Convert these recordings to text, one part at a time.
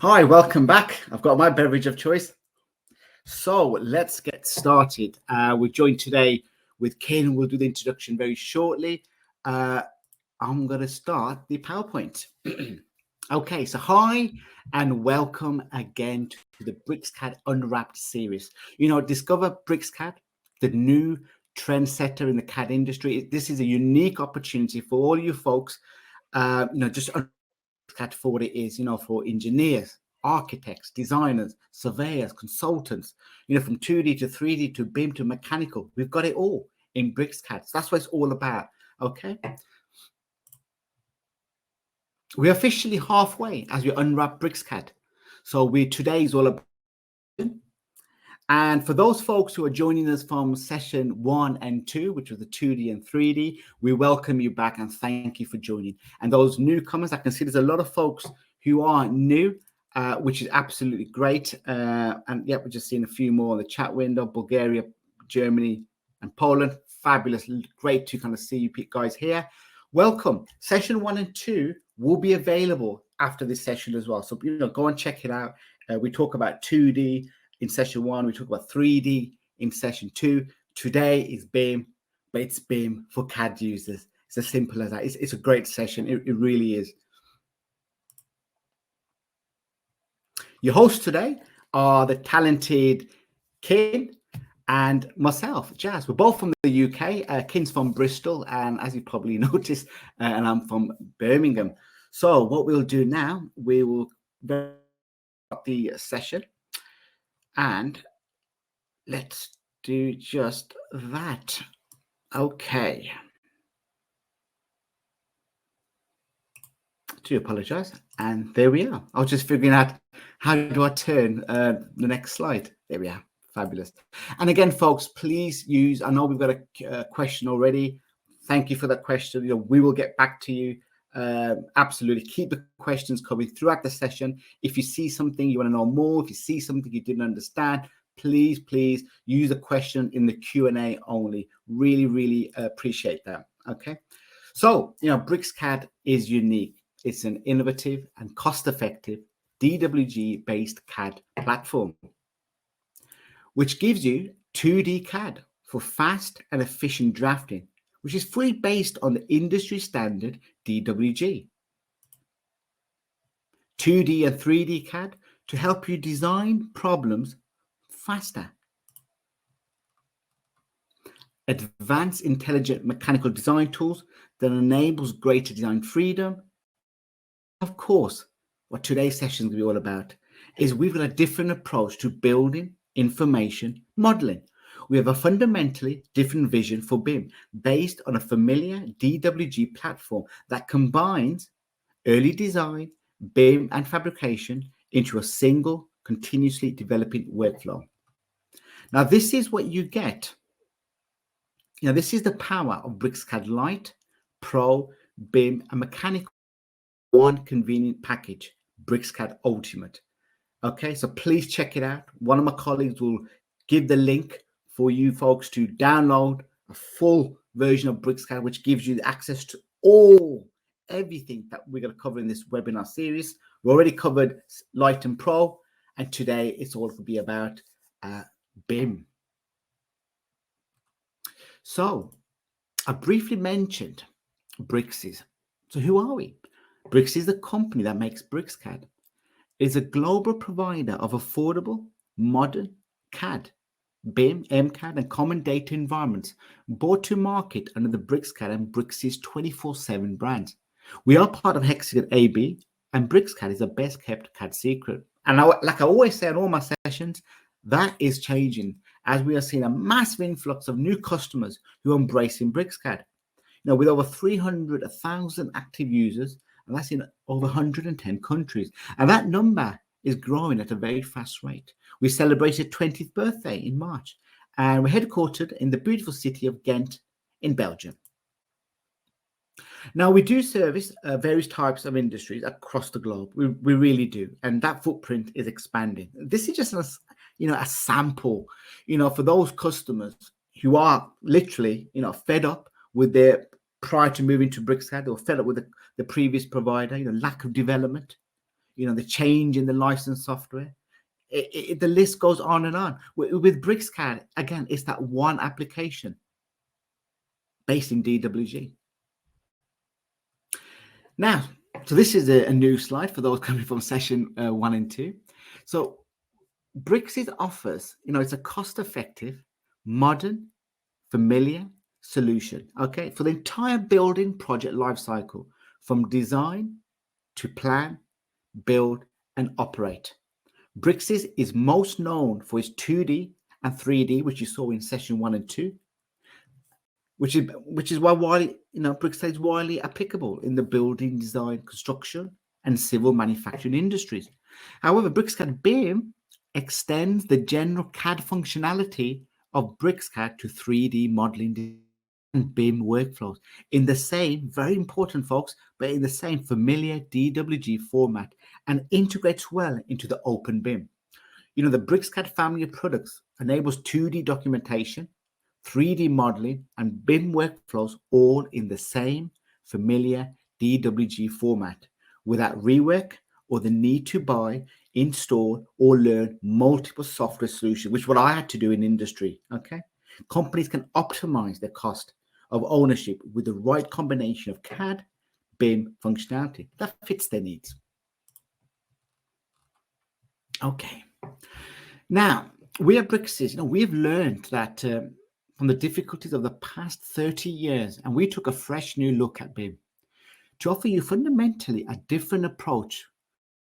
Hi, welcome back. I've got my beverage of choice. So let's get started. We're joined today with Ken. We'll do the introduction very shortly. I'm going to start the PowerPoint. Okay, so hi and welcome again to the BricsCAD Unwrapped series. Discover BricsCAD, the new trendsetter in the CAD industry. This is a unique opportunity for all you folks, just CAD for what it is, for engineers, architects, designers, surveyors, consultants, from 2D to 3D to BIM to mechanical. We've got it all in BricsCAD. So that's what it's all about. Okay. We're officially halfway as we unwrap BricsCAD. So today is all about. And for those folks who are joining us from session 1 and 2, which was the 2D and 3D, we welcome you back and thank you for joining. And those newcomers, I can see there's a lot of folks who are new, which is absolutely great. And yeah, we're just seeing a few more in the chat window: Bulgaria, Germany, and Poland. Fabulous. Great to kind of see you guys here. Welcome. Session 1 and 2 will be available after this session as well. So, go and check it out. We talk about 2D in session 1. We talk about 3D in session 2. Today is BIM, but it's BIM for CAD users. It's as simple as that. It's a great session. It really is. Your hosts today are the talented Ken and myself, Jazz. We're both from the UK. Ken's from Bristol, and as you probably noticed, and I'm from Birmingham. So what we'll do now, we will start the session, and let's do just that. Okay. Do apologize. And there we are. I was just figuring out how do I turn the next slide. There we are. Fabulous. And again, folks, please use, I know we've got a question already. Thank you for that question. We will get back to you. Absolutely. Keep the questions coming throughout the session. If you see something you want to know more, if you see something you didn't understand, please use the question in the Q&A only. Really appreciate that. Okay. So, BricsCAD is unique. It's an innovative and cost-effective DWG-based CAD platform, which gives you 2D CAD for fast and efficient drafting, which is fully based on the industry standard DWG. 2D and 3D CAD to help you design problems faster. Advanced intelligent mechanical design tools that enables greater design freedom. Of course, what today's session is going to be all about is we've got a different approach to building information modeling. We have a fundamentally different vision for BIM based on a familiar DWG platform that combines early design, BIM, and fabrication into a single continuously developing workflow. Now, this is what you get. This is the power of BricsCAD Lite, Pro, BIM, and Mechanical. One convenient package, BricsCAD Ultimate. Okay, so please check it out. One of my colleagues will give the link for you folks to download a full version of BricsCAD, which gives you access to everything that we're going to cover in this webinar series. We already covered Lite and Pro, and today it's all going to be about BIM. So I briefly mentioned Bricsys. So who are we? Bricsys is the company that makes BricsCAD. It is a global provider of affordable, modern CAD, BIM, MCAD, and common data environments brought to market under the BricsCAD and Bricsys 24/7 brands. We are part of Hexagon AB, and BricsCAD is the best kept CAD secret. And like I always say in all my sessions, that is changing as we are seeing a massive influx of new customers who are embracing BricsCAD. With over 300,000 active users, and that's in over 110 countries. And that number is growing at a very fast rate. We celebrated 20th birthday in March, and we're headquartered in the beautiful city of Ghent in Belgium. Now, we do service various types of industries across the globe. We really do. And that footprint is expanding. This is just a sample, for those customers who are literally, fed up with their, prior to moving to BricsCAD, or fed up with the previous provider, lack of development. the change in the license software. The list goes on and on. With BricsCAD, again, it's that one application based in DWG. Now, so this is a new slide for those coming from session 1 and 2. So Bricsys offers, it's a cost-effective, modern, familiar solution, okay, for the entire building project lifecycle, from design to plan, build, and operate. Bricsys is most known for its 2D and 3D, which you saw in session 1 and 2, which is why BricsCAD is widely applicable in the building design, construction, and civil manufacturing industries. However, BricsCAD BIM extends the general CAD functionality of BricsCAD to 3D modeling and BIM workflows in the same, very important folks, but in the same familiar DWG format, and integrates well into the open BIM. The BricsCAD family of products enables 2D documentation, 3D modeling, and BIM workflows all in the same familiar DWG format, without rework or the need to buy, install, or learn multiple software solutions, which is what I had to do in industry. Okay, companies can optimize their cost of ownership with the right combination of CAD, BIM functionality that fits their needs. Okay, now we at Bricsys, we have learned that from the difficulties of the past 30 years, and we took a fresh new look at BIM to offer you fundamentally a different approach.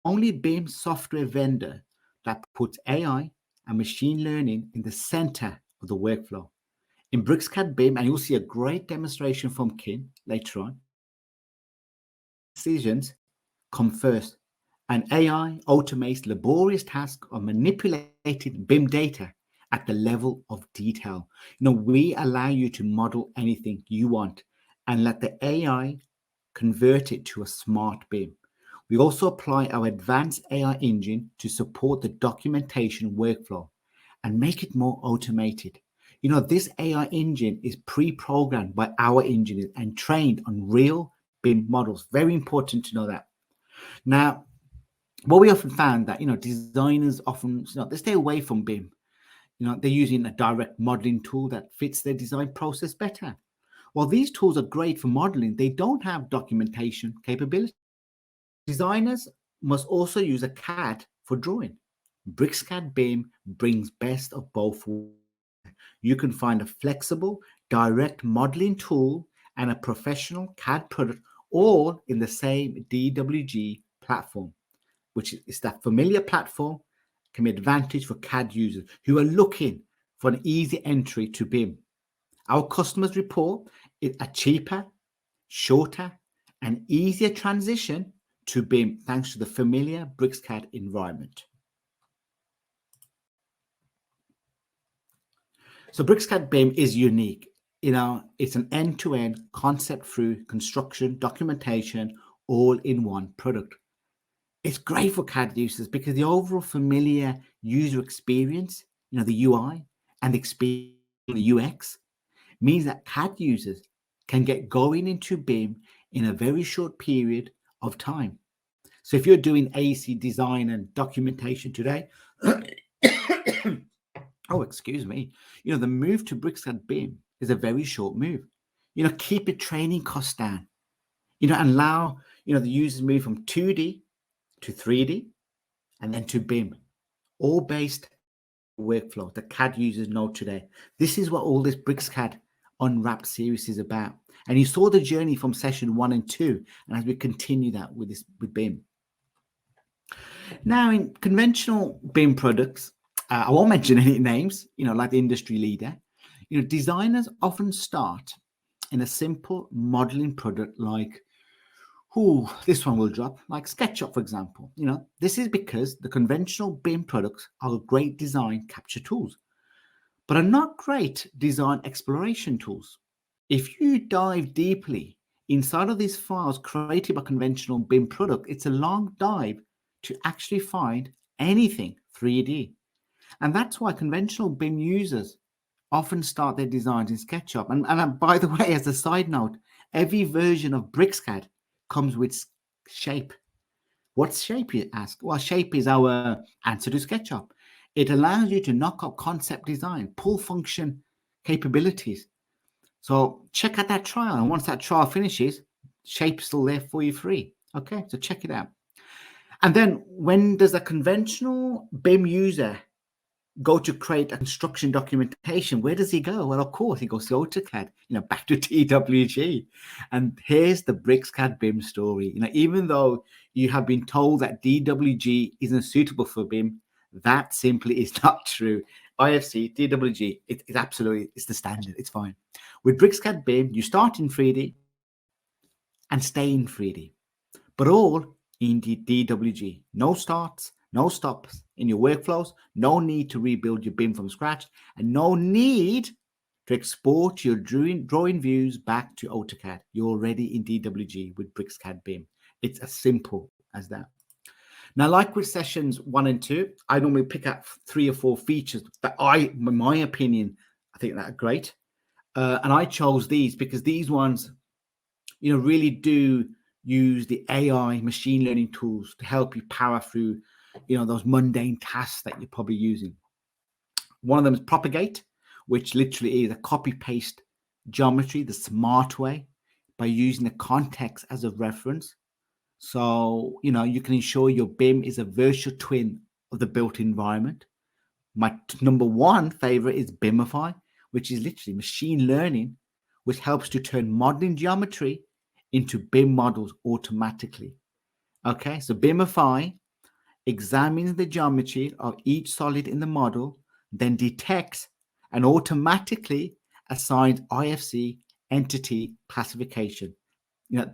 Only BIM software vendor that puts AI and machine learning in the center of the workflow. In BricsCAD BIM, and you'll see a great demonstration from Kim later on, decisions come first, and AI automates laborious tasks of manipulating BIM data at the level of detail. We allow you to model anything you want and let the AI convert it to a smart BIM. We also apply our advanced AI engine to support the documentation workflow and make it more automated. This AI engine is pre-programmed by our engineers and trained on real BIM models. Very important to know that. Now, what we often found that, designers often, they stay away from BIM. They're using a direct modeling tool that fits their design process better. While these tools are great for modeling, they don't have documentation capability. Designers must also use a CAD for drawing. BricsCAD BIM brings best of both worlds. You can find a flexible, direct modeling tool and a professional CAD product all in the same DWG platform, which is that familiar platform, can be an advantage for CAD users who are looking for an easy entry to BIM. Our customers report it a cheaper, shorter, and easier transition to BIM thanks to the familiar BricsCAD environment. So BricsCAD BIM is unique. It's an end-to-end concept through construction, documentation, all in one product. It's great for CAD users because the overall familiar user experience, the UI and the experience, the UX, means that CAD users can get going into BIM in a very short period of time. So if you're doing AEC design and documentation today, oh, excuse me, the move to BricsCAD BIM is a very short move. Keep your training costs down, and allow, the users move from 2D to 3D and then to BIM, all based workflow that CAD users know today. This is what all this BricsCAD Unwrapped series is about. And you saw the journey from session 1 and 2, and as we continue that with BIM. Now, in conventional BIM products, I won't mention any names, like the industry leader. Designers often start in a simple modeling product like, this one will drop, like SketchUp, for example. This is because the conventional BIM products are great design capture tools, but are not great design exploration tools. If you dive deeply inside of these files created by conventional BIM product, it's a long dive to actually find anything 3D. And that's why conventional BIM users often start their designs in SketchUp. And by the way, as a side note, every version of BricsCAD comes with shape. What's Shape, you ask? Well, Shape is our answer to SketchUp. It allows you to knock up concept design, pull function capabilities. So check out that trial. And once that trial finishes, Shape's still there for you free. Okay, so check it out. And then when does a conventional BIM user go to create a construction documentation? Where does he go? Well, of course, he goes to AutoCAD, back to DWG. And here's the BricsCAD BIM story. Even though you have been told that DWG isn't suitable for BIM, that simply is not true. IFC, DWG, it's absolutely, it's the standard. It's fine. With BricsCAD BIM, you start in 3D and stay in 3D, but all in the DWG. No starts, no stops in your workflows, no need to rebuild your BIM from scratch, and no need to export your drawing views back to AutoCAD. You're already in DWG with BricsCAD BIM. It's as simple as that. Now, like with sessions 1 and 2, I normally pick out 3 or 4 features that in my opinion, I think that are great. And I chose these because these ones, really do use the AI machine learning tools to help you power through, those mundane tasks that you're probably using. One of them is Propagate, which literally is a copy-paste geometry the smart way by using the context as a reference. So, you can ensure your BIM is a virtual twin of the built environment. My number 1 favorite is BIMify, which is literally machine learning, which helps to turn modeling geometry into BIM models automatically. Okay, so BIMify examines the geometry of each solid in the model, then detects and automatically assigns IFC entity classification.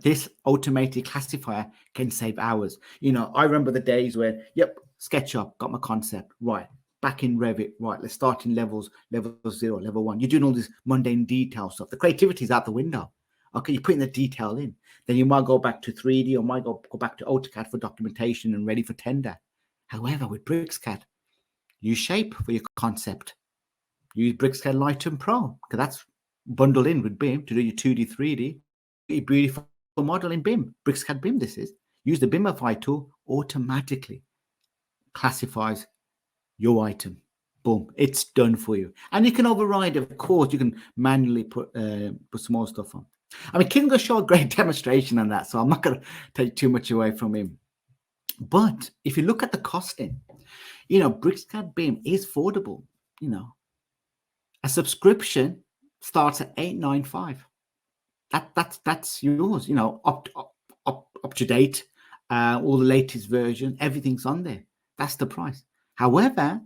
This automated classifier can save hours. I remember the days where, SketchUp, got my concept, right, back in Revit, right, let's start in level 0, level 1. You're doing all this mundane detail stuff. The creativity is out the window. Okay, you're putting the detail in. Then you might go back to 3D or might go back to AutoCAD for documentation and ready for tender. However, with BricsCAD, use Shape for your concept. Use BricsCAD Lightroom Pro, because that's bundled in with BIM to do your 2D, 3D. Beautiful model in BIM. BricsCAD BIM, this is. Use the BIMify tool, automatically classifies your item. Boom, it's done for you. And you can override, of course, you can manually put some more stuff on. I mean, Kim's going to show a great demonstration on that, so I'm not going to take too much away from him. But if you look at the costing, BricsCAD BIM is affordable. A subscription starts at $895. That's yours. Up to date, all the latest version, everything's on there. That's the price. However,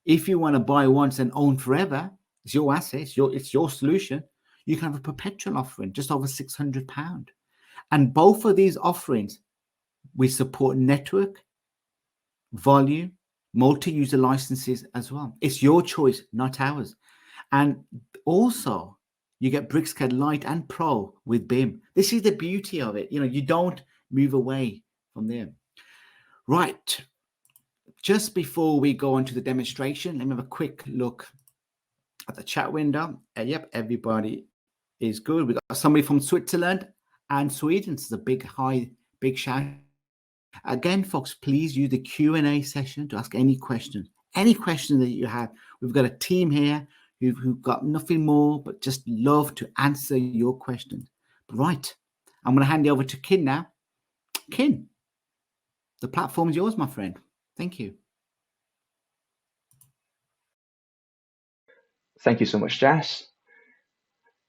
if you want to buy once and own forever, it's your asset, it's your solution. You can have a perpetual offering, just over £600. And both of these offerings, we support network, volume, multi-user licenses as well. It's your choice, not ours. And also, you get BricsCAD Lite and Pro with BIM. This is the beauty of it. You don't move away from there. Right. Just before we go on to the demonstration, let me have a quick look at the chat window. Yep, everybody is good. We got somebody from Switzerland and Sweden. This is a big shout. Again, folks, please use the Q&A session to ask any questions that you have. We've got a team here who've got nothing more but just love to answer your questions. Right, I'm going to hand you over to Kin now. Kin, the platform is yours, my friend. Thank you. Thank you so much, Jas.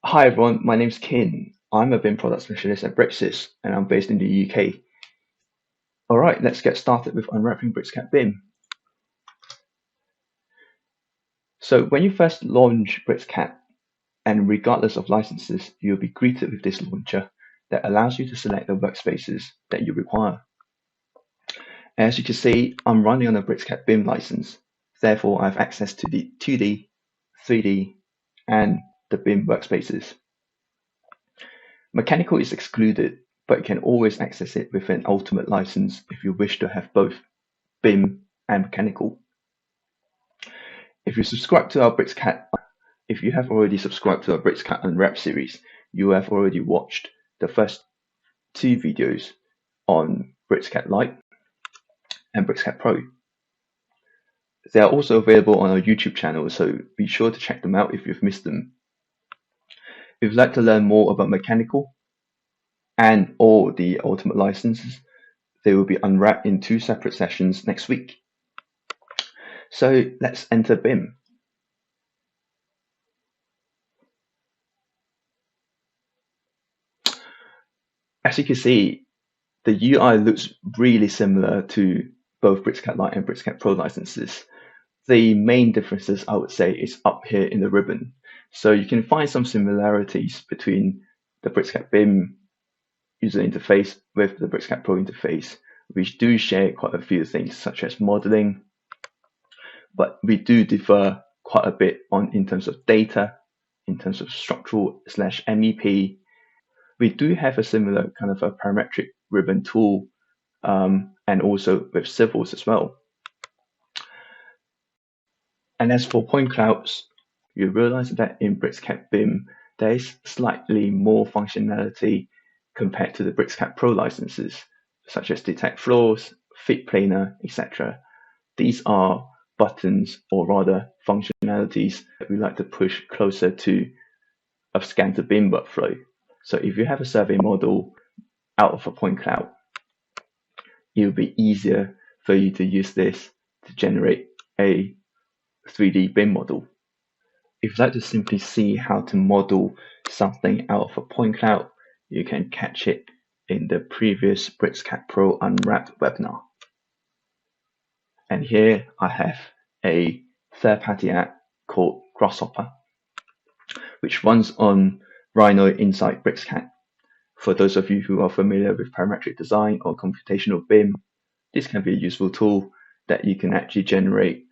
Hi, everyone. My name's Kin. I'm a BIM product specialist at Bricsys, and I'm based in the UK. All right, let's get started with unwrapping BricsCAD BIM. So when you first launch BricsCAD, and regardless of licenses, you'll be greeted with this launcher that allows you to select the workspaces that you require. As you can see, I'm running on a BricsCAD BIM license. Therefore, I have access to the 2D, 3D, and the BIM workspaces. Mechanical is excluded, but you can always access it with an ultimate license if you wish to have both BIM and mechanical. If you subscribe to our BricsCAD, if you have already subscribed to our BricsCAD Unwrapped series, you have already watched the first 2 videos on BricsCAD Lite and BricsCAD Pro. They are also available on our YouTube channel, so be sure to check them out if you've missed them. If you'd like to learn more about mechanical and or the ultimate licenses, they will be unwrapped in 2 separate sessions next week. So let's enter BIM. As you can see, the UI looks really similar to both BricsCAD Lite and BricsCAD Pro licenses. The main differences, I would say, is up here in the ribbon. So you can find some similarities between the BricsCAD BIM user interface with the BricsCAD Pro interface, which do share quite a few things such as modeling, but we do differ quite a bit in terms of data, in terms of structural/MEP. We do have a similar kind of a parametric ribbon tool, and also with civils as well. And as for point clouds, you realize that in BricsCAD BIM, there is slightly more functionality compared to the BricsCAD Pro licenses, such as detect floors, fit planar, etc. These are buttons, or rather functionalities, that we like to push closer to a scan to BIM workflow. So if you have a survey model out of a point cloud, it will be easier for you to use this to generate a 3D BIM model. If you'd like to simply see how to model something out of a point cloud, you can catch it in the previous BricsCAD Pro Unwrapped webinar. And here I have a third-party app called Grasshopper, which runs on Rhino inside BricsCAD. For those of you who are familiar with parametric design or computational BIM, this can be a useful tool that you can actually generate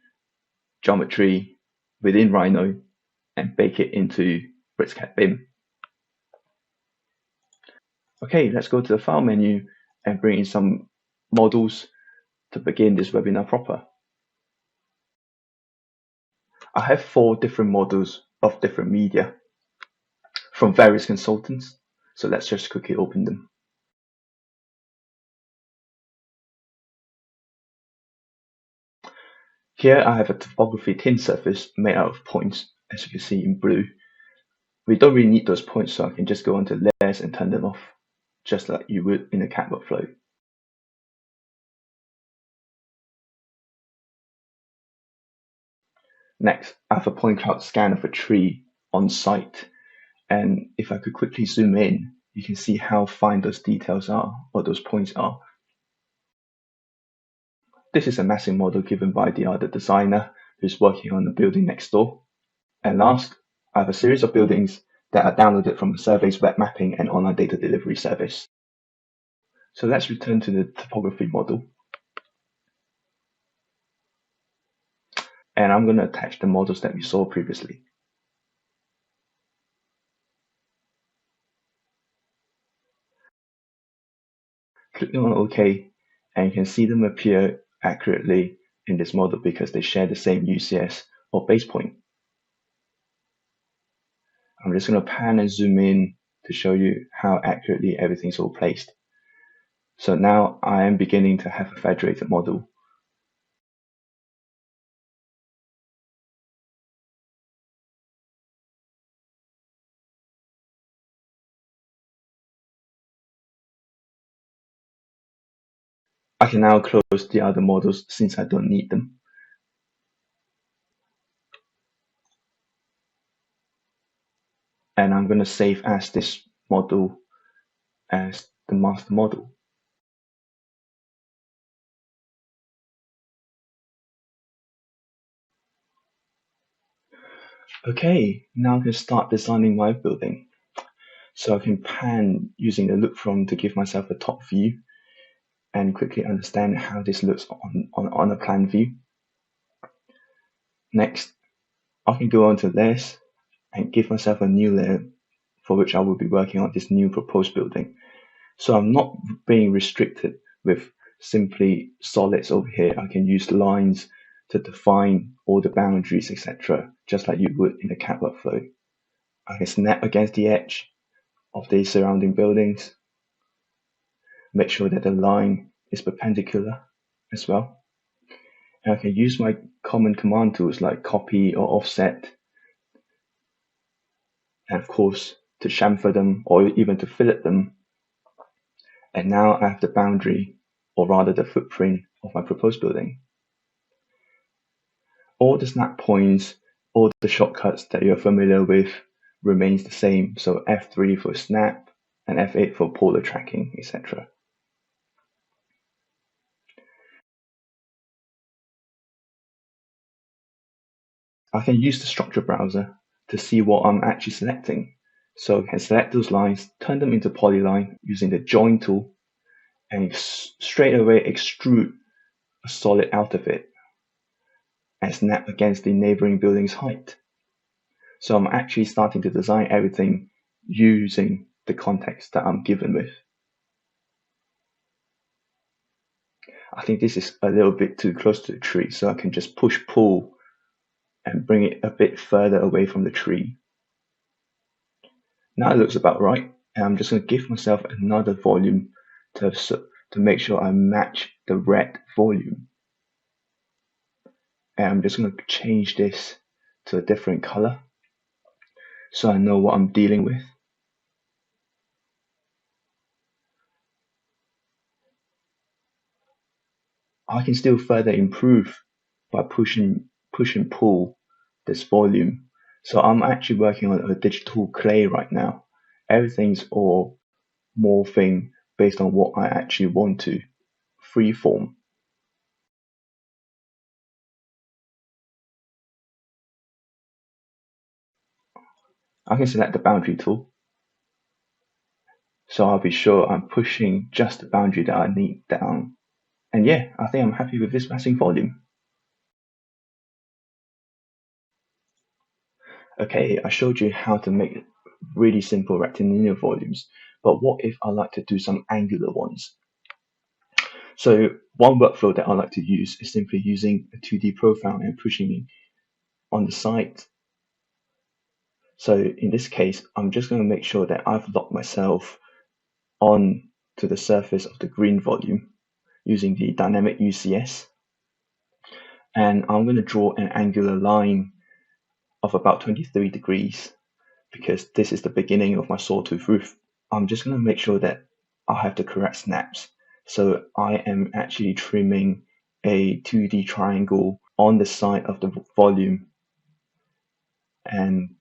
geometry within Rhino and bake it into BricsCAD BIM. Okay, let's go to the File menu and bring in some models to begin this webinar proper. I have 4 different models of different media from various consultants, so let's just quickly open them. Here I have a topography thin surface made out of points, as you can see in blue. We don't really need those points, so I can just go onto layers and turn them off, just like you would in a CAD workflow. Next, I have a point cloud scan of a tree on site, and if I could quickly zoom in, you can see how fine those details are, or those points are. This is a massing model given by the other designer who's working on the building next door. And last, I have a series of buildings that are downloaded from the survey's web mapping and online data delivery service. So let's return to the topography model. And I'm going to attach the models that we saw previously. Clicking on OK, and you can see them appear accurately in this model because they share the same UCS or base point. I'm just going to pan and zoom in to show you how accurately everything's all placed. So now I am beginning to have a federated model. I can now close the other models since I don't need them. And I'm going to save as this model as the master model. Okay, now I can start designing my building. So I can pan using the look from to give myself a top view and quickly understand how this looks on a plan view. Next, I can go on to layers and give myself a new layer for which I will be working on this new proposed building. So I'm not being restricted with simply solids over here. I can use lines to define all the boundaries, etc., just like you would in a CAD workflow. I can snap against the edge of the surrounding buildings, make sure that the line is perpendicular as well. And I can use my common command tools like copy or offset, and of course to chamfer them or even to fillet them. And now I have the boundary, or rather the footprint of my proposed building. All the snap points, all the shortcuts that you're familiar with remains the same. So F3 for snap and F8 for polar tracking, etc. I can use the structure browser to see what I'm actually selecting. So I can select those lines, turn them into polyline using the join tool, and straight away extrude a solid out of it and snap against the neighboring building's height. So I'm actually starting to design everything using the context that I'm given with. I think this is a little bit too close to the tree, so I can just push-pull and bring it a bit further away from the tree. Now it looks about right, and I'm just going to give myself another volume to make sure I match the red volume. And I'm just going to change this to a different color so I know what I'm dealing with. I can still further improve by push and pull this volume. So I'm actually working on a digital clay right now. Everything's all morphing based on what I actually want to freeform. I can select the boundary tool. So I'll be sure I'm pushing just the boundary that I need down. And yeah, I think I'm happy with this massing volume. Okay, I showed you how to make really simple rectilinear volumes, but what if I like to do some angular ones? So one workflow that I like to use is simply using a 2D profile and pushing it on the side. So in this case, I'm just going to make sure that I've locked myself on to the surface of the green volume using the dynamic UCS. And I'm going to draw an angular line of about 23 degrees because this is the beginning of my sawtooth roof. I'm just going to make sure that I have the correct snaps. So I am actually trimming a 2D triangle on the side of the volume. And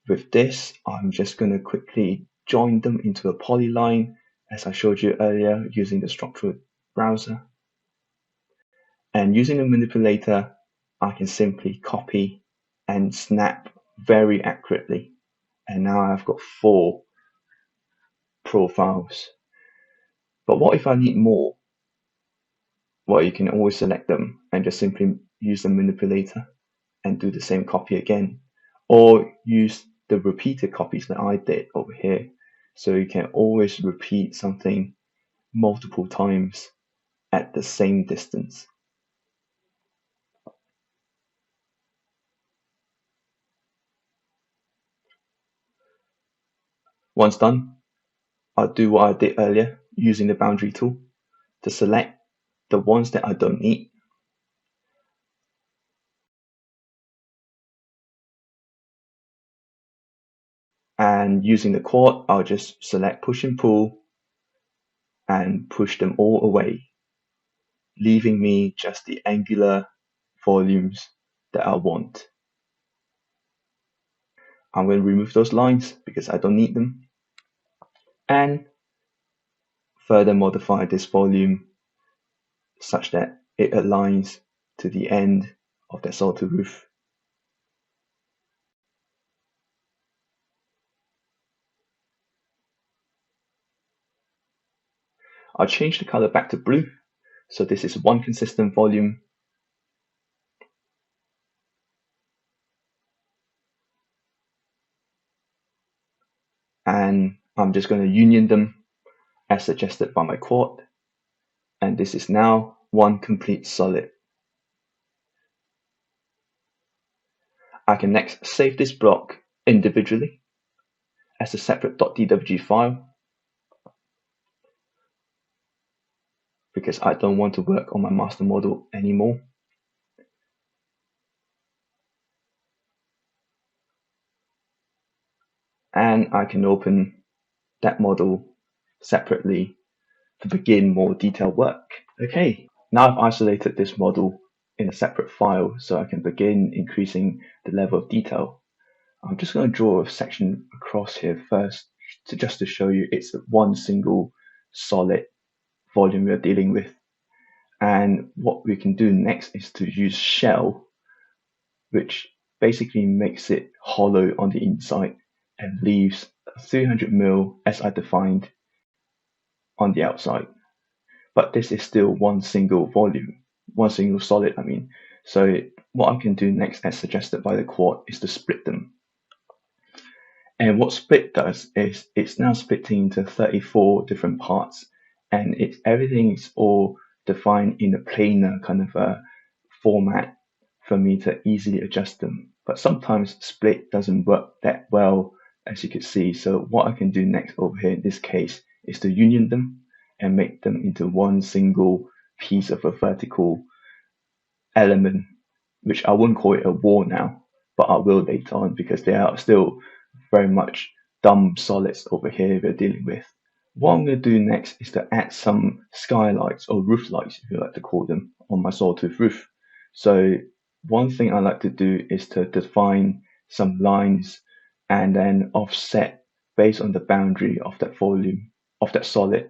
with this, I'm just going to quickly join them into a polyline as I showed you earlier using the structural browser. And using the manipulator, I can simply copy and snap very accurately. And now I've got 4 profiles. But what if I need more? Well, you can always select them and just simply use the manipulator and do the same copy again. Or use the repeated copies that I did over here. So you can always repeat something multiple times at the same distance. Once done, I'll do what I did earlier using the boundary tool to select the ones that I don't need. And using the quad, I'll just select push and pull and push them all away, leaving me just the angular volumes that I want. I'm going to remove those lines because I don't need them, and further modify this volume such that it aligns to the end of the sawtooth roof. I'll change the color back to blue, so this is one consistent volume. And I'm just going to union them as suggested by my quad. And this is now one complete solid. I can next save this block individually as a separate .dwg file because I don't want to work on my master model anymore. I can open that model separately to begin more detailed work. Okay, now I've isolated this model in a separate file so I can begin increasing the level of detail. I'm just going to draw a section across here first just to show you it's one single solid volume we're dealing with. And what we can do next is to use shell, which basically makes it hollow on the inside and leaves 300mm as I defined on the outside. But this is still one single volume, one single solid, I mean. So what I can do next, as suggested by the quad, is to split them. And what split does is it's now splitting into 34 different parts, and everything is all defined in a planar kind of a format for me to easily adjust them. But sometimes split doesn't work that well, as you can see. So what I can do next over here in this case is to union them and make them into one single piece of a vertical element, which I wouldn't call it a wall now, but I will later on because they are still very much dumb solids over here we're dealing with. What I'm going to do next is to add some skylights or roof lights, if you like to call them, on my sawtooth roof. So one thing I like to do is to define some lines and then offset based on the boundary of that volume, of that solid.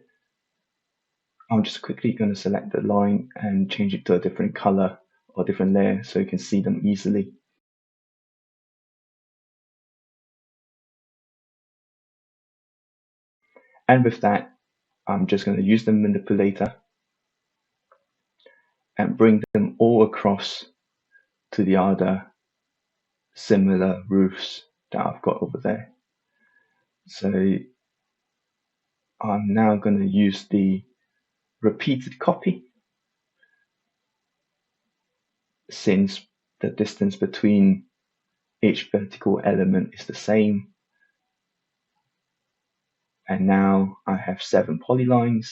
I'm just quickly going to select the line and change it to a different color or different layer so you can see them easily. And with that, I'm just going to use the manipulator and bring them all across to the other similar roofs that I've got over there. So I'm now going to use the repeated copy, since the distance between each vertical element is the same. And now I have 7 polylines,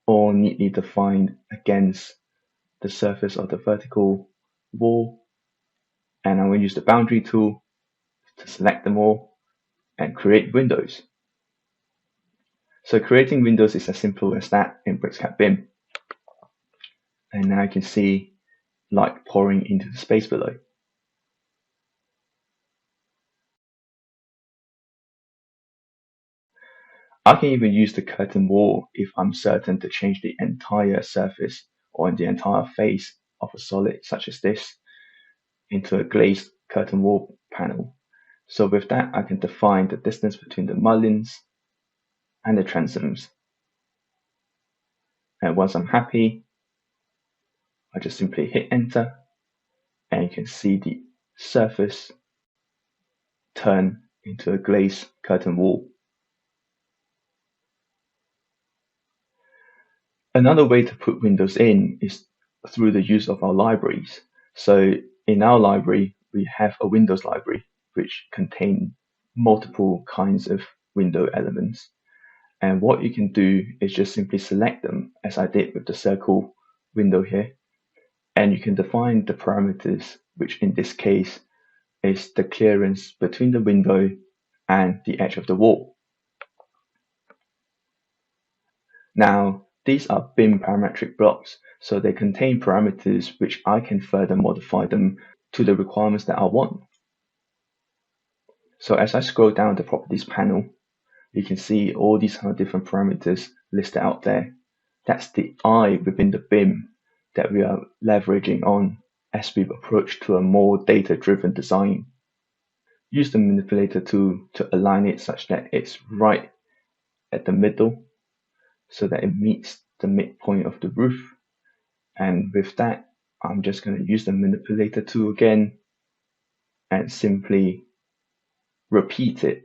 all neatly defined against the surface of the vertical wall. And I'm going to use the boundary tool to select them all and create windows. So creating windows is as simple as that in BricsCAD BIM. And now you can see light pouring into the space below. I can even use the curtain wall if I'm certain to change the entire surface or the entire face of a solid such as this into a glazed curtain wall panel. So with that, I can define the distance between the mullions and the transoms. And once I'm happy, I just simply hit enter and you can see the surface turn into a glazed curtain wall. Another way to put windows in is through the use of our libraries. So in our library, we have a Windows library which contains multiple kinds of window elements. And what you can do is just simply select them, as I did with the circle window here. And you can define the parameters, which in this case is the clearance between the window and the edge of the wall. Now, these are BIM parametric blocks, so they contain parameters which I can further modify them to the requirements that I want. So as I scroll down the properties panel, you can see all these different parameters listed out there. That's the I within the BIM that we are leveraging on as we approach to a more data-driven design. Use the manipulator tool to align it such that it's right at the middle so that it meets the midpoint of the roof. And with that, I'm just going to use the manipulator tool again and simply repeat it.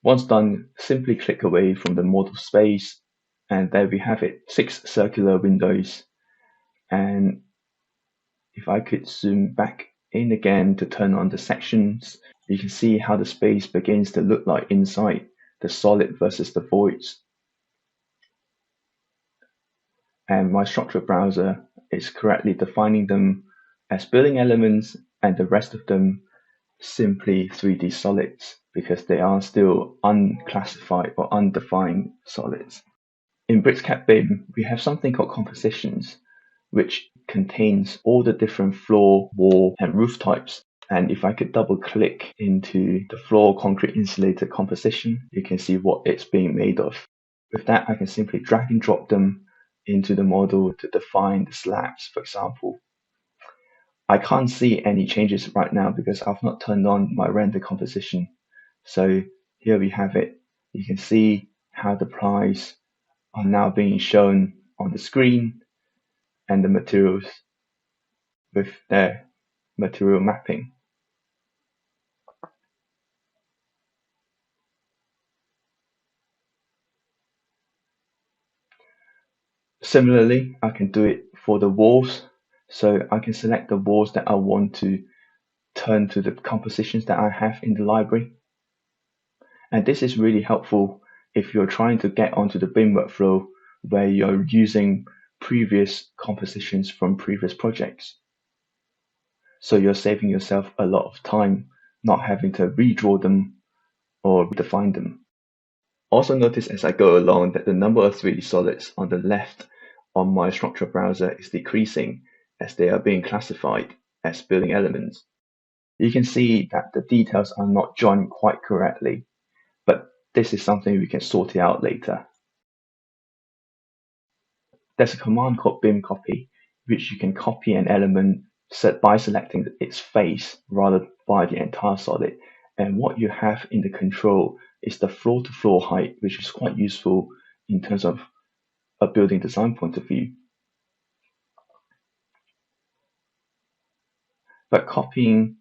Once done, simply click away from the model space, and there we have it, 6 circular windows. And if I could zoom back in again to turn on the sections, you can see how the space begins to look like inside, the solid versus the voids. And my structure browser is correctly defining them as building elements and the rest of them simply 3D solids because they are still unclassified or undefined solids. In BricsCAD BIM, we have something called compositions, which contains all the different floor, wall, and roof types. And if I could double click into the floor concrete insulated composition, you can see what it's being made of. With that, I can simply drag and drop them into the model to define the slabs, for example. I can't see any changes right now because I've not turned on my render composition. So here we have it. You can see how the plies are now being shown on the screen and the materials with their material mapping. Similarly, I can do it for the walls. So I can select the walls that I want to turn to the compositions that I have in the library. And this is really helpful if you're trying to get onto the BIM workflow where you're using previous compositions from previous projects. So you're saving yourself a lot of time not having to redraw them or redefine them. Also notice as I go along that the number of 3D solids on the left on my structure browser is decreasing as they are being classified as building elements. You can see that the details are not joined quite correctly, but this is something we can sort it out later. There's a command called BIM copy, which you can copy an element by selecting its face rather by the entire solid. And what you have in the control is the floor-to-floor height, which is quite useful in terms of a building design point of view. But copying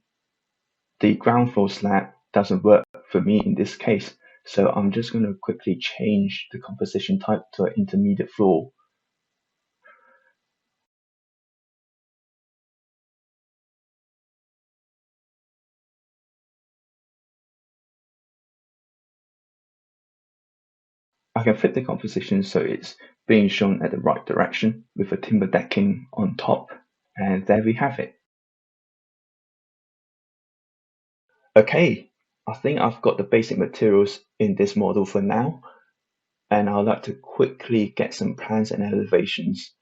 the ground floor slab doesn't work for me in this case. So I'm just going to quickly change the composition type to an intermediate floor. I can flip the composition so it's being shown at the right direction with a timber decking on top, and there we have it. Okay, I think I've got the basic materials in this model for now, and I'd like to quickly get some plans and elevations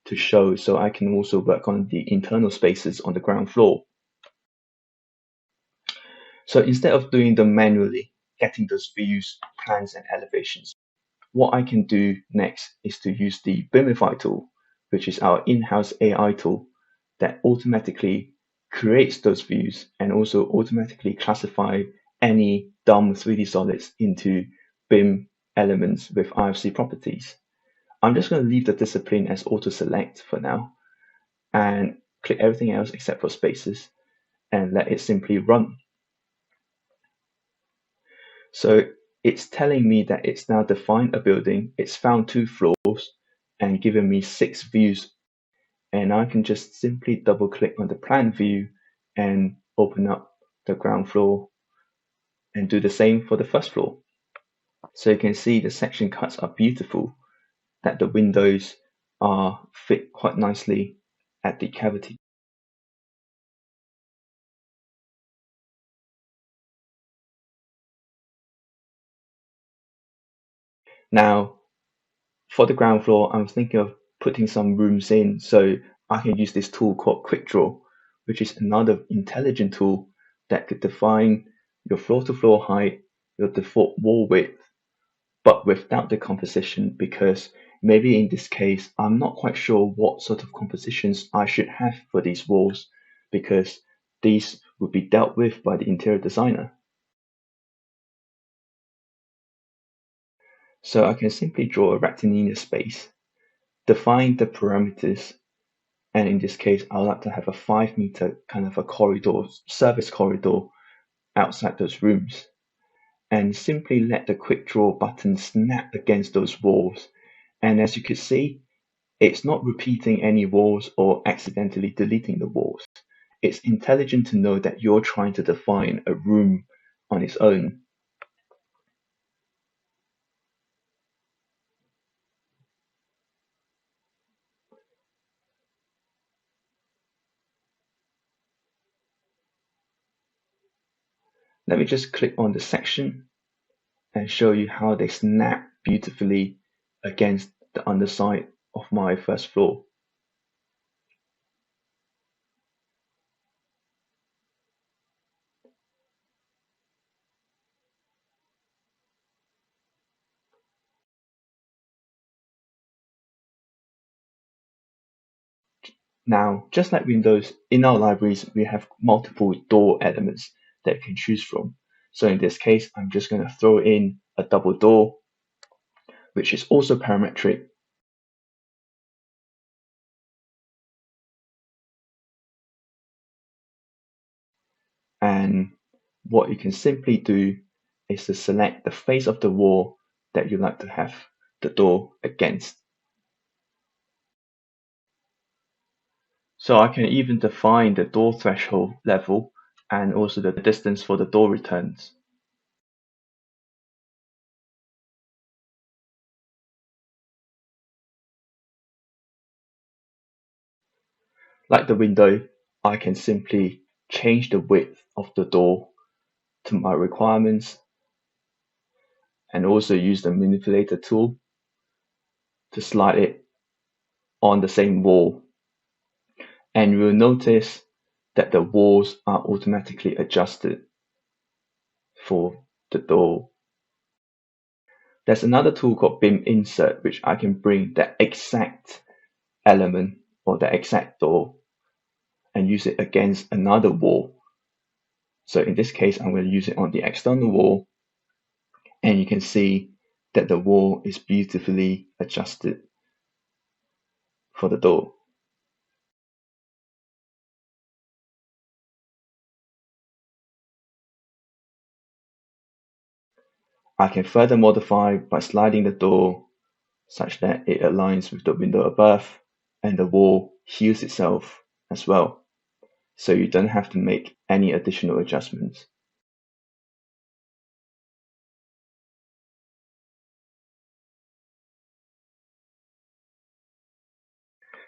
to show so I can also work on the internal spaces on the ground floor. So instead of doing them manually, getting those views, plans, and elevations, what I can do next is to use the BIMVital tool, which is our in-house AI tool that automatically creates those views and also automatically classify any dumb 3D solids into BIM elements with IFC properties. I'm just going to leave the discipline as auto select for now and click everything else except for spaces and let it simply run. So it's telling me that it's now defined a building, it's found 2 floors and given me 6 views. And I can just simply double click on the plan view and open up the ground floor and do the same for the first floor. So you can see the section cuts are beautiful, that the windows are fit quite nicely at the cavity. Now, for the ground floor, I'm thinking of putting some rooms in, so I can use this tool called Quick Draw, which is another intelligent tool that could define your floor-to-floor height, your default wall width, but without the composition, because maybe in this case, I'm not quite sure what sort of compositions I should have for these walls, because these would be dealt with by the interior designer. So I can simply draw a rectilinear space, define the parameters, and in this case, I'd like to have a 5 meter kind of a corridor, service corridor outside those rooms, and simply let the quick draw button snap against those walls. And as you can see, it's not repeating any walls or accidentally deleting the walls. it's intelligent to know that you're trying to define a room on its own. Let me just click on the section and show you how they snap beautifully against the underside of my first floor. Now, just like Windows, in our libraries, we have multiple door elements that you can choose from. So in this case, I'm just going to throw in a double door, which is also parametric. And what you can simply do is to select the face of the wall that you'd like to have the door against. So I can even define the door threshold level and also the distance for the door returns. Like the window, I can simply change the width of the door to my requirements and also use the manipulator tool to slide it on the same wall. And you'll notice that the walls are automatically adjusted for the door. There's another tool called BIM Insert, which I can bring the exact element or the exact door and use it against another wall. So in this case, I'm going to use it on the external wall, and you can see that the wall is beautifully adjusted for the door. I can further modify by sliding the door such that it aligns with the window above and the wall heals itself as well, so you don't have to make any additional adjustments.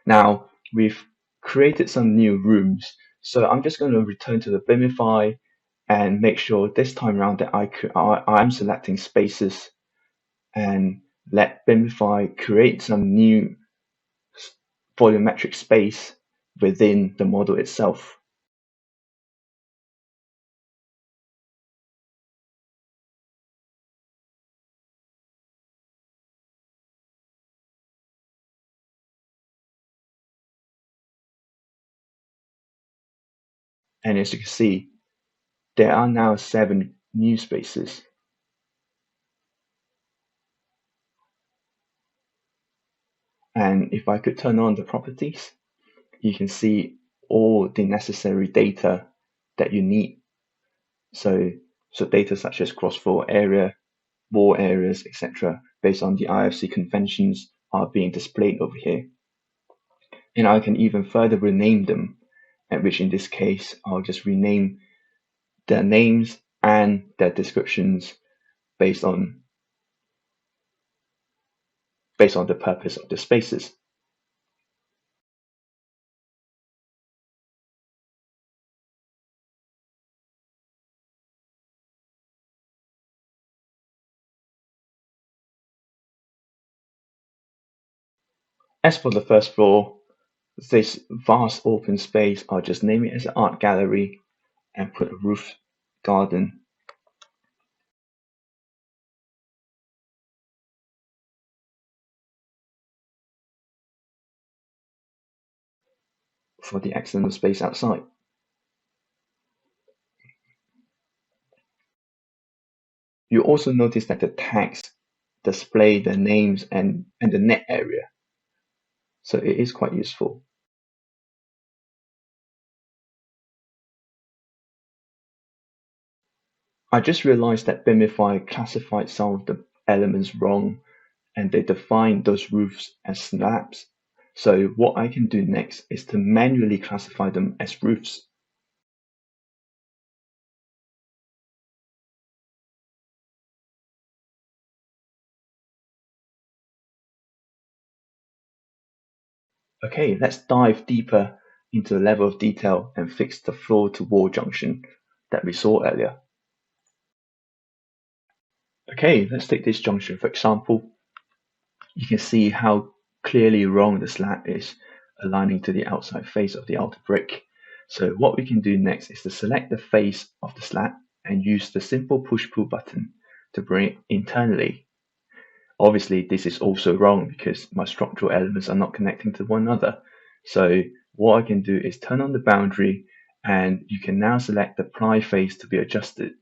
Now, we've created some new rooms, so I'm just going to return to the BIMify and make sure this time around that I'm selecting spaces and let BIMify create some new volumetric space within the model itself. And as you can see, there are now 7 new spaces. And if I could turn on the properties, you can see all the necessary data that you need. So data such as gross floor area, wall areas, etc., based on the IFC conventions are being displayed over here. And I can even further rename them, and which in this case, I'll just rename their names and their descriptions based on the purpose of the spaces. As for the first floor, this vast open space, I'll just name it as an art gallery and put a roof garden. For the external space outside. You also notice that the tags display the names and the net area. So it is quite useful. I just realized that BIMify classified some of the elements wrong and they defined those roofs as slabs. So what I can do next is to manually classify them as roofs. Okay, let's dive deeper into the level of detail and fix the floor to wall junction that we saw earlier. Okay, let's take this junction for example. You can see how clearly wrong the slat is, aligning to the outside face of the outer brick. So what we can do next is to select the face of the slat and use the simple push-pull button to bring it internally. Obviously, this is also wrong because my structural elements are not connecting to one another. So what I can do is turn on the boundary, and you can now select the ply face to be adjusted.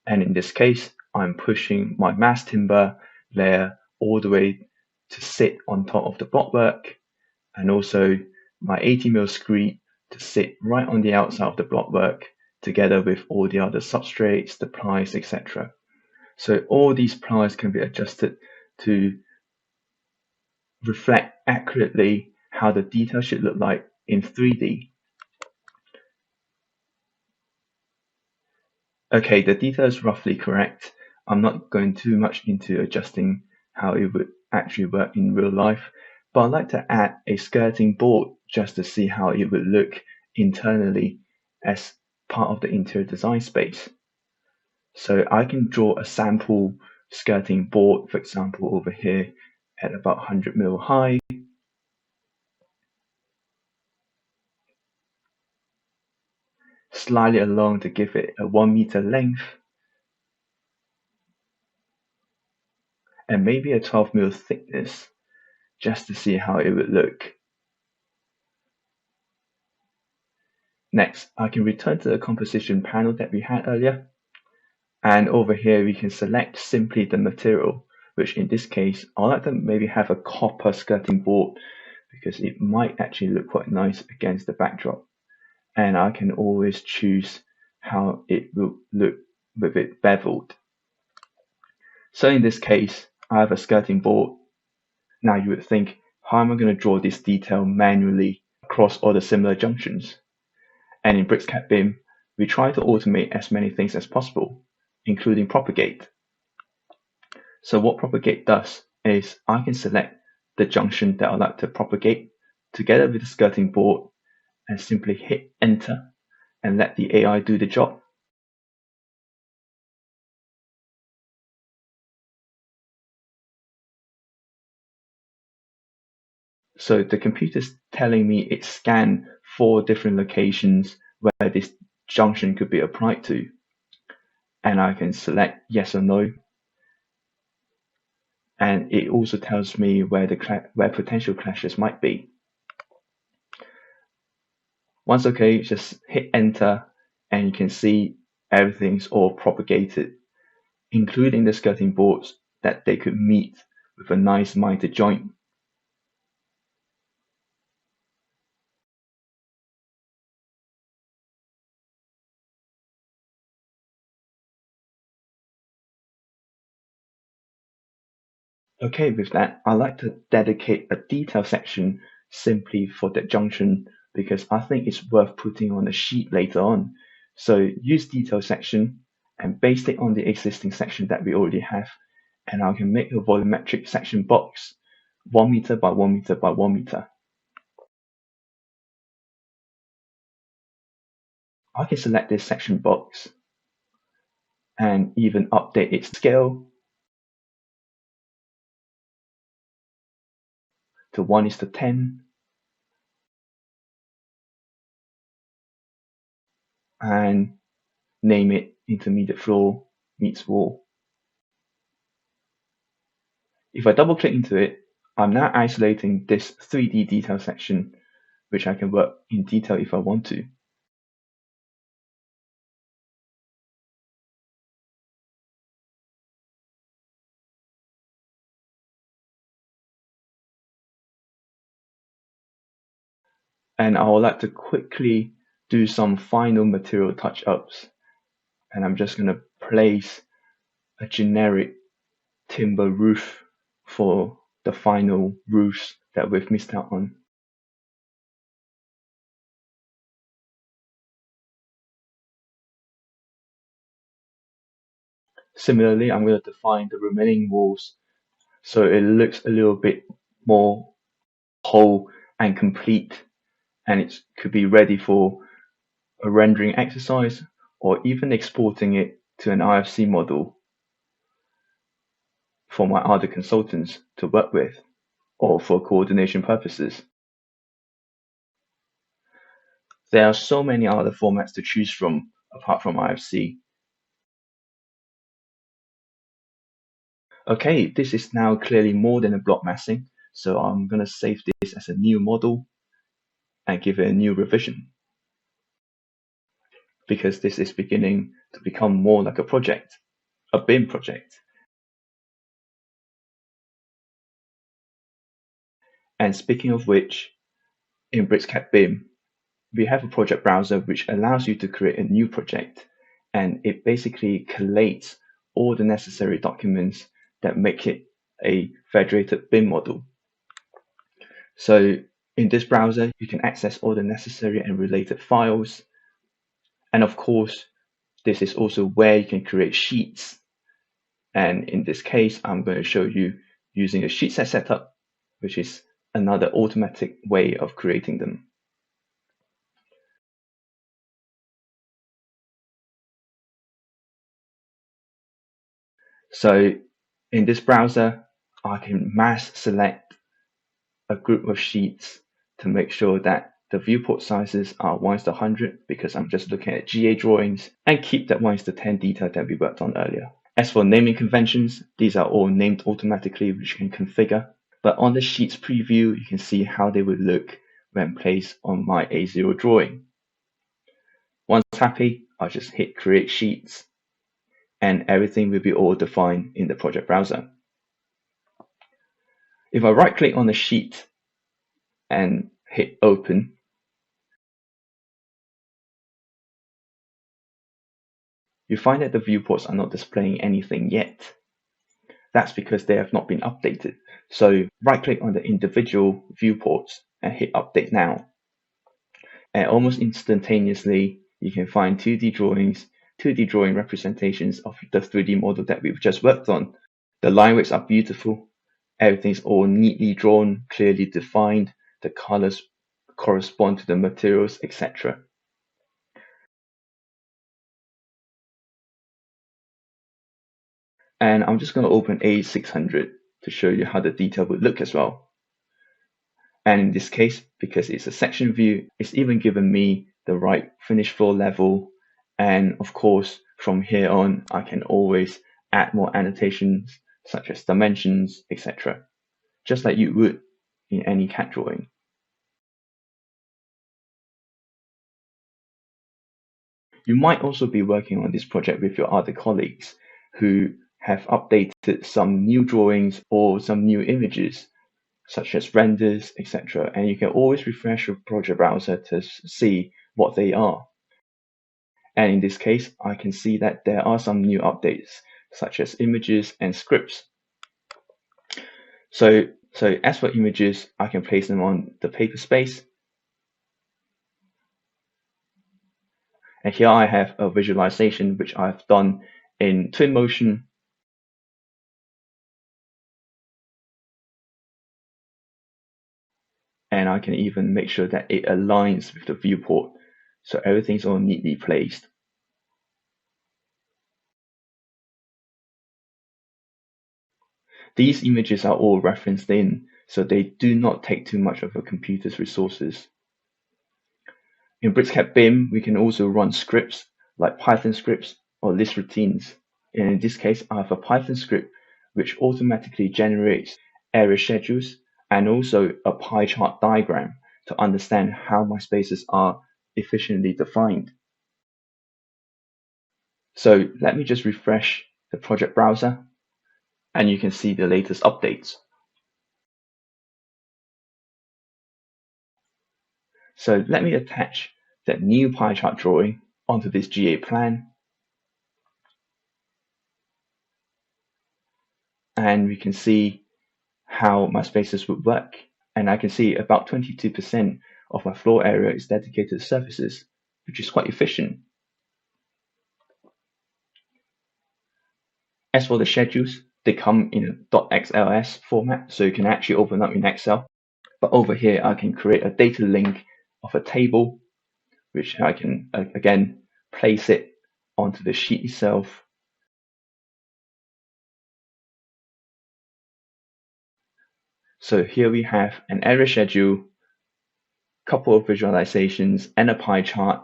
And in this case, I'm pushing my mass timber layer all the way to sit on top of the blockwork, and also my 80mm screed to sit right on the outside of the blockwork together with all the other substrates, the plies, etc. So all these plies can be adjusted to reflect accurately how the detail should look like in 3D. Okay, the detail is roughly correct. I'm not going too much into adjusting how it would actually work in real life, but I'd like to add a skirting board just to see how it would look internally as part of the interior design space. So I can draw a sample skirting board, for example, over here at about 100mm high. Slide it along to give it a 1 meter length, and maybe a 12mm thickness, just to see how it would look. Next, I can return to the composition panel that we had earlier, and over here we can select simply the material, which in this case I'd like to maybe have a copper skirting board because it might actually look quite nice against the backdrop, and I can always choose how it will look with it beveled. So in this case, I have a skirting board. Now you would think, how am I going to draw this detail manually across all the similar junctions? And in BricsCAD BIM, we try to automate as many things as possible, including Propagate. So what Propagate does is I can select the junction that I'd like to propagate together with the skirting board and simply hit enter and let the AI do the job. So the computer's telling me it scanned 4 different locations where this junction could be applied to. And I can select yes or no. And it also tells me where potential clashes might be. Once okay, just hit enter and you can see everything's all propagated, including the skirting boards, that they could meet with a nice miter joint. Okay, with that, I like to dedicate a detail section simply for that junction because I think it's worth putting on a sheet later on. So use detail section and base it on the existing section that we already have, and I can make a volumetric section box 1 meter by 1 meter by 1 meter. I can select this section box and even update its scale to 1:10 and name it intermediate floor meets wall. If I double click into it, I'm now isolating this 3D detail section, which I can work in detail if I want to. And I would like to quickly do some final material touch-ups. And I'm just going to place a generic timber roof for the final roofs that we've missed out on. Similarly, I'm going to define the remaining walls so it looks a little bit more whole and complete, and it could be ready for a rendering exercise or even exporting it to an IFC model for my other consultants to work with or for coordination purposes. There are so many other formats to choose from apart from IFC. Okay, this is now clearly more than a block massing, so I'm going to save this as a new model and give it a new revision, because this is beginning to become more like a project, a BIM project. And speaking of which, in BricsCAD BIM, we have a project browser which allows you to create a new project, and it basically collates all the necessary documents that make it a federated BIM model. So in this browser, you can access all the necessary and related files. And of course, this is also where you can create sheets. And in this case, I'm going to show you using a sheet set setup, which is another automatic way of creating them. So in this browser, I can mass select a group of sheets to make sure that the viewport sizes are 1:100, because I'm just looking at GA drawings, and keep that 1:10 detail that we worked on earlier. As for naming conventions, these are all named automatically, which you can configure. But on the sheets preview, you can see how they would look when placed on my A0 drawing. Once happy, I'll just hit create sheets, and everything will be all defined in the project browser. If I right click on the sheet and hit open, you find that the viewports are not displaying anything yet. That's because they have not been updated. So right click on the individual viewports and hit update now. And almost instantaneously, you can find 2D drawing representations of the 3D model that we've just worked on. The line weights are beautiful. Everything's all neatly drawn, clearly defined. The colors correspond to the materials, etc. And I'm just going to open A600 to show you how the detail would look as well. And in this case, because it's a section view, it's even given me the right finish floor level. And of course, from here on, I can always add more annotations such as dimensions, etc. Just like you would in any CAD drawing. You might also be working on this project with your other colleagues who have updated some new drawings or some new images, such as renders, etc. And you can always refresh your project browser to see what they are. And in this case, I can see that there are some new updates, such as images and scripts. So as for images, I can place them on the paper space. And here I have a visualization which I've done in Twinmotion. And I can even make sure that it aligns with the viewport, so everything's all neatly placed. These images are all referenced in, so they do not take too much of a computer's resources. In BricsCAD BIM, we can also run scripts like Python scripts or list routines. And in this case, I have a Python script which automatically generates area schedules and also a pie chart diagram to understand how my spaces are efficiently defined. So let me just refresh the project browser, and you can see the latest updates. So let me attach that new pie chart drawing onto this GA plan. And we can see how my spaces would work. And I can see about 22% of my floor area is dedicated to surfaces, which is quite efficient. As for the schedules, they come in a .xls format, so you can actually open up in Excel. But over here, I can create a data link of a table, which I can, again, place it onto the sheet itself. So here we have an area schedule, couple of visualizations, and a pie chart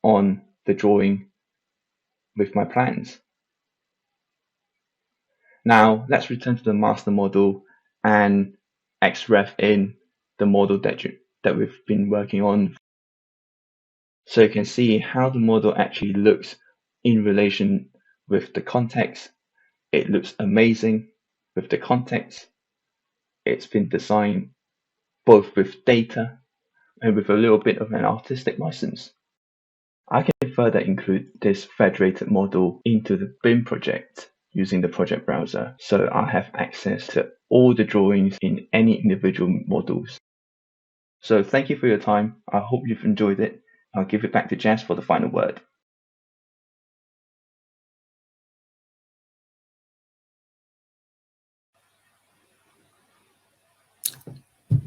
on the drawing with my plans. Now let's return to the master model and XREF in the model that we've been working on. So you can see how the model actually looks in relation with the context. It looks amazing with the context. It's been designed both with data and with a little bit of an artistic license. I can further include this federated model into the BIM project using the project browser, so I have access to all the drawings in any individual models. So thank you for your time. I hope you've enjoyed it. I'll give it back to Jess for the final word.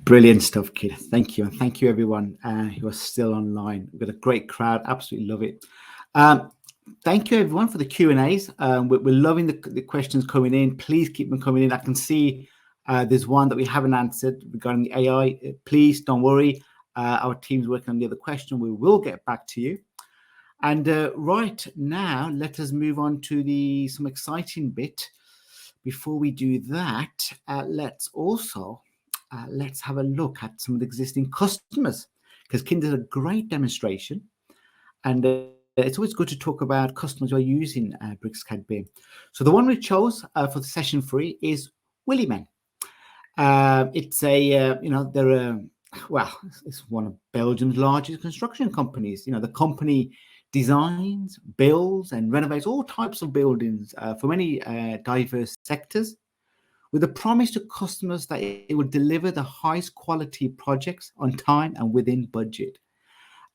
Brilliant stuff, kid. Thank you. And thank you, everyone who are still online. We've got a great crowd. Absolutely love it. Thank you, everyone, for the Q&As. We're loving the questions coming in. Please keep them coming in. I can see there's one that we haven't answered regarding the AI. Please don't worry. Our team's working on the other question. We will get back to you. And right now, let us move on to some exciting bit. Before we do that, let's have a look at some of the existing customers, because Kim did a great demonstration, and it's always good to talk about customers who are using BricsCAD BIM. So the one we chose for the session 3 is Williman. It's it's one of Belgium's largest construction companies. The company designs, builds, and renovates all types of buildings for many diverse sectors, with a promise to customers that it will deliver the highest quality projects on time and within budget.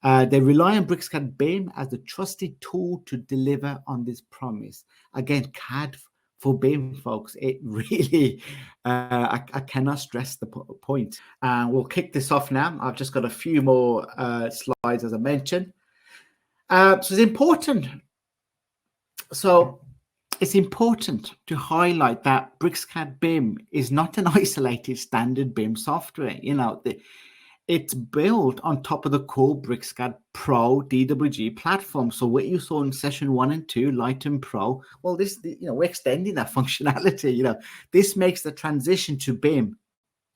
They rely on BricsCAD BIM as the trusted tool to deliver on this promise. Again, CAD for BIM, folks. It really, I cannot stress the point. We'll kick this off now. I've just got a few more slides, as I mentioned. So it's important. It's important to highlight that BricsCAD BIM is not an isolated standard BIM software. It's built on top of the core BricsCAD Pro DWG platform. So what you saw in session 1 and 2, Light and Pro, well, we're extending that functionality. This makes the transition to BIM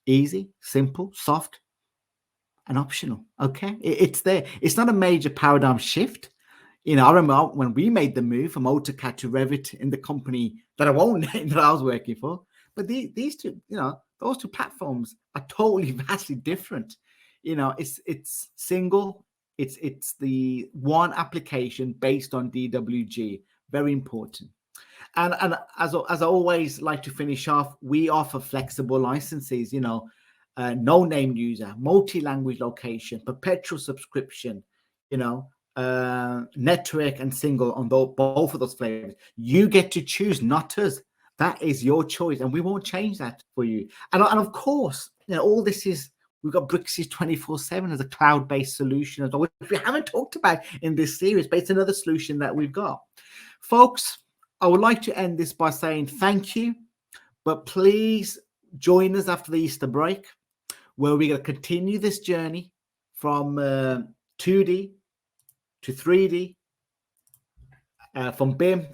easy, simple, soft, and optional. Okay, it's there. It's not a major paradigm shift. I remember when we made the move from AutoCAD to Revit in the company that I won't name that I was working for. But these two, those two platforms are totally vastly different. It's single. It's the one application based on DWG. Very important. And as I always like to finish off, we offer flexible licenses. No name user, multi-language location, perpetual subscription. Network and single on both of those flavors. You get to choose, not us. That is your choice, and we won't change that for you. And of course, all this is, we've got Bricsys 24/7 as a cloud-based solution as well, which we haven't talked about in this series, but it's another solution that we've got. Folks, I would like to end this by saying thank you, but please join us after the Easter break, where we're going to continue this journey from 2D to 3D, from BIM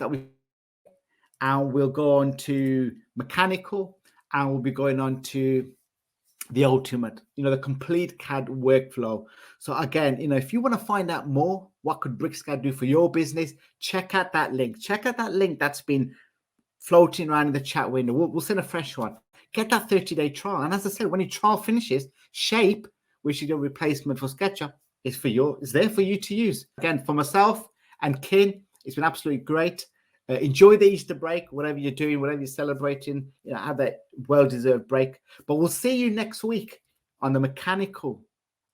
and we'll go on to mechanical, and we'll be going on to the ultimate, the complete CAD workflow. So again, if you want to find out more, what could BricsCAD do for your business, check out that link. Check out that link that's been floating around in the chat window. We'll send a fresh one. Get that 30-day trial. And as I said, when your trial finishes, Shape, which is your replacement for SketchUp, is there for you to use. Again, for myself and Kin, it's been absolutely great. Enjoy the Easter break, whatever you're doing, whatever you're celebrating, have that well-deserved break. But we'll see you next week on the mechanical,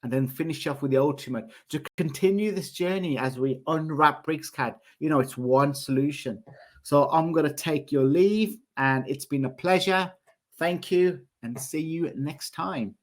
and then finish off with the ultimate to continue this journey as we unwrap BricsCAD. It's one solution. So I'm going to take your leave, and it's been a pleasure. Thank you, and see you next time.